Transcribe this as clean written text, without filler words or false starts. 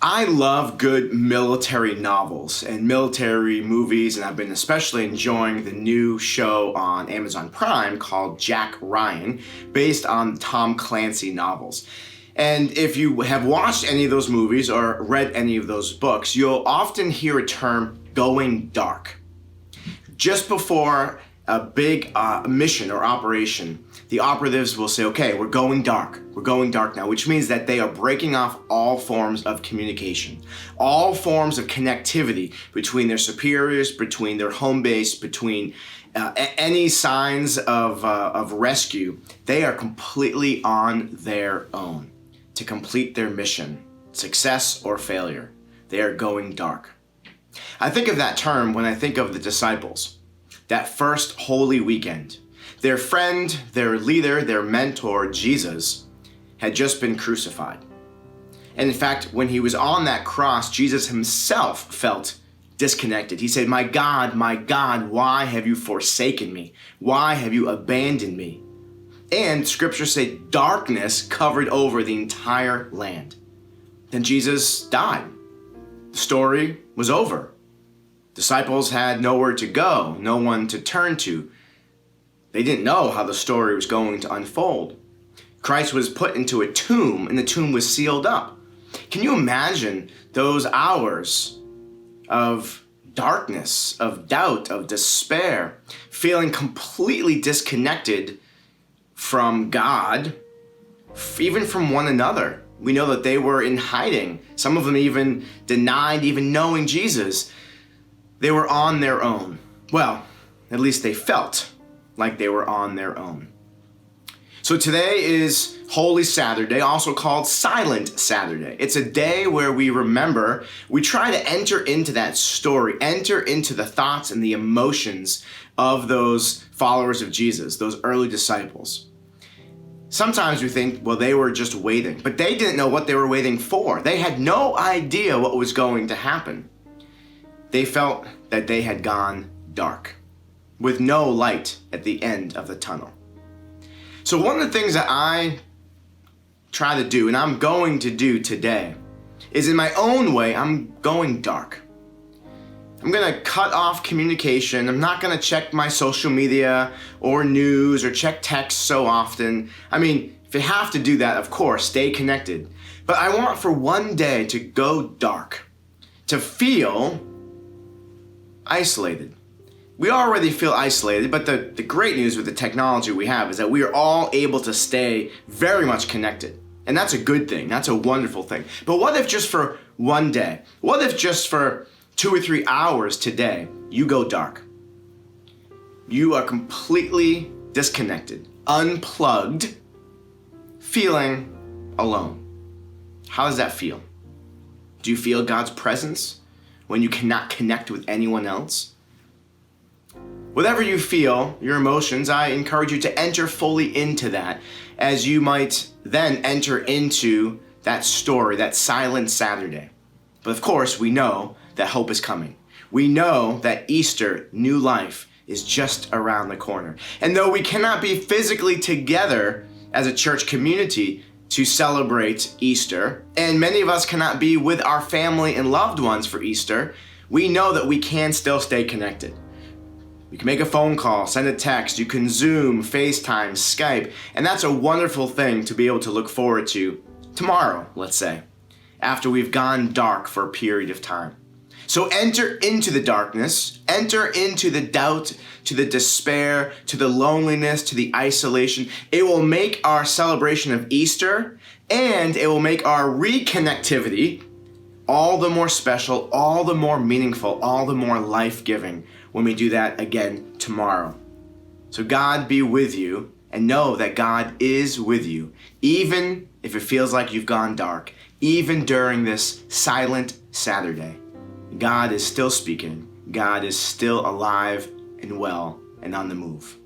I love good military novels and military movies, and I've been especially enjoying the new show on Amazon Prime called Jack Ryan, based on Tom Clancy novels. And if you have watched any of those movies or read any of those books, you'll often hear a term, going dark. Just before a big mission or operation, the operatives will say, okay, we're going dark. We're going dark now, which means that they are breaking off all forms of communication, all forms of connectivity between their superiors, between their home base, between any signs of rescue. They are completely on their own to complete their mission, success or failure. They are going dark. I think of that term when I think of the disciples. That first Holy Weekend, their friend, their leader, their mentor, Jesus, had just been crucified. And in fact, when he was on that cross, Jesus himself felt disconnected. He said, my God, why have you forsaken me? Why have you abandoned me? And scriptures say darkness covered over the entire land. Then Jesus died. The story was over. Disciples had nowhere to go, no one to turn to. They didn't know how the story was going to unfold. Christ was put into a tomb, and the tomb was sealed up. Can you imagine those hours of darkness, of doubt, of despair, feeling completely disconnected from God, even from one another? We know that they were in hiding. Some of them even denied even knowing Jesus. They were on their own. Well, at least they felt like they were on their own. So today is Holy Saturday, also called Silent Saturday. It's a day where we remember, we try to enter into that story, enter into the thoughts and the emotions of those followers of Jesus, those early disciples. Sometimes we think, well, they were just waiting, but they didn't know what they were waiting for. They had no idea what was going to happen. They felt that they had gone dark, with no light at the end of the tunnel. So one of the things that I try to do, and I'm going to do today, is in my own way, I'm going dark. I'm going to cut off communication. I'm not going to check my social media or news or check text so often. I mean, if you have to do that, of course, stay connected. But I want for one day to go dark, to feel isolated. We already feel isolated, but the great news with the technology we have is that we are all able to stay very much connected. And that's a good thing. That's a wonderful thing. But what if just for one day? What if just for 2 or 3 hours today, you go dark? You are completely disconnected, unplugged, feeling alone. How does that feel? Do you feel God's presence when you cannot connect with anyone else? Whatever you feel, your emotions, I encourage you to enter fully into that, as you might then enter into that story, that silent Saturday. But of course, we know that hope is coming. We know that Easter, new life, is just around the corner. And though we cannot be physically together as a church community to celebrate Easter, and many of us cannot be with our family and loved ones for Easter, we know that we can still stay connected. You can make a phone call, send a text, you can Zoom, FaceTime, Skype, and that's a wonderful thing to be able to look forward to tomorrow, let's say, after we've gone dark for a period of time. So enter into the darkness, enter into the doubt, to the despair, to the loneliness, to the isolation. It will make our celebration of Easter, and it will make our reconnectivity all the more special, all the more meaningful, all the more life-giving when we do that again tomorrow. So God be with you, and know that God is with you, even if it feels like you've gone dark, even during this silent Saturday. God is still speaking. God is still alive and well and on the move.